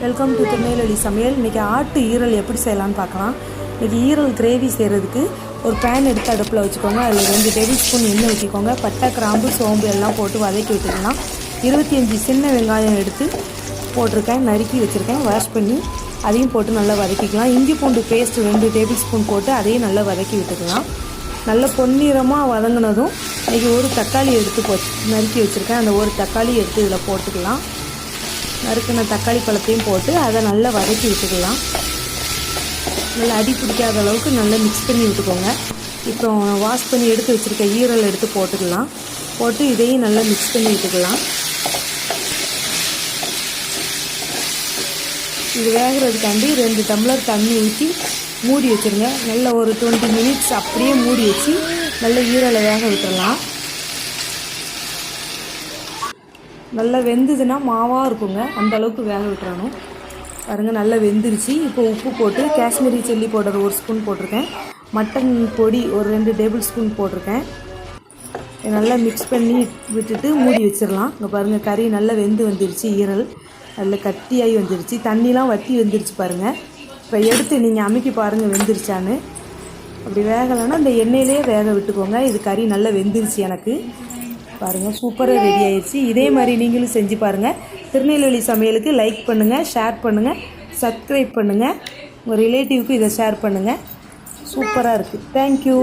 Welcome to Tirunelveli சமையல். இன்றைக்கி ஆட்டு ஈரல் எப்படி செய்யலான்னு பார்க்கலாம். இன்றைக்கி ஈரல் கிரேவி செய்கிறதுக்கு ஒரு பேன் எடுத்து அடுப்பில் வச்சுக்கோங்க. அதில் 2 டேபிள் ஸ்பூன் எண்ணெய் ஊற்றிக்கோங்க. பட்டை, கிராம்பு, சோம்பு எல்லாம் போட்டு வதக்கி விட்டுக்கலாம். 25 சின்ன வெங்காயம் எடுத்து போட்டிருக்கேன், நறுக்கி வச்சுருக்கேன், வாஷ் பண்ணி அதையும் போட்டு நல்லா வதக்கிக்கலாம். இஞ்சி பூண்டு பேஸ்ட் 2 டேபிள் ஸ்பூன் போட்டு அதையும் நல்லா வதக்கி விட்டுக்கலாம். நல்ல பொன்னிறமாக வதங்கினதும் இன்றைக்கி ஒரு தக்காளி எடுத்து நறுக்கி வச்சுருக்கேன். அந்த ஒரு தக்காளி எடுத்து இதில் போட்டுக்கலாம். நறுக்கின தக்காளி பழத்தையும் போட்டு அதை நல்லா வதக்கி விட்டுக்கலாம். நல்லா அடி பிடிக்காத அளவுக்கு நல்லா மிக்ஸ் பண்ணி விட்டுக்கோங்க. இப்போ வாஷ் பண்ணி எடுத்து வச்சுருக்க ஈரல் எடுத்து போட்டுக்கலாம். போட்டு இதையும் நல்லா மிக்ஸ் பண்ணி விட்டுக்கலாம். இது வேகிறதுக்காண்டி 2 டம்ளர் தண்ணி ஊற்றி மூடி வச்சுருங்க. நல்ல ஒரு 20 மினிட்ஸ் அப்படியே மூடி வச்சு நல்ல ஈரலை வேக விட்டுடலாம். நல்லா வெந்ததுன்னா மாவாக இருக்குங்க, அந்த அளவுக்கு வேக விட்டுறணும். பாருங்கள், நல்லா வெந்துருச்சு. இப்போ உப்பு போட்டு காஷ்மீரி சில்லி பவுடர் 1 ஸ்பூன் போட்டிருக்கேன். மட்டன் பொடி ஒரு 2 டேபிள் ஸ்பூன் போட்டிருக்கேன். நல்லா மிக்ஸ் பண்ணி விட்டுட்டு மூடி வச்சிடலாம். இங்கே பாருங்கள், கறி நல்லா வெந்து வந்துருச்சு. ஈரல் நல்லா கட்டியாகி வந்துருச்சு. தண்ணிலாம் வற்றி வந்துருச்சு பாருங்கள். இப்போ எடுத்து நீங்கள் அமுக்கி பாருங்கள் வெந்துருச்சான்னு. அப்படி வேகலைன்னா இந்த எண்ணெயிலே வேக விட்டுக்கோங்க. இது கறி நல்லா வெந்துருச்சு எனக்கு. பாருங்கள், சூப்பராக ரெடி ஆயிடுச்சு. இதே மாதிரி நீங்களும் செஞ்சு பாருங்கள். திருநெல்வேலி சமையலுக்கு லைக் பண்ணுங்கள், ஷேர் பண்ணுங்கள், சப்ஸ்கிரைப் பண்ணுங்கள். உங்கள் ரிலேட்டிவ்க்கு இதை ஷேர் பண்ணுங்கள். சூப்பராக இருக்குது. தேங்க்யூ.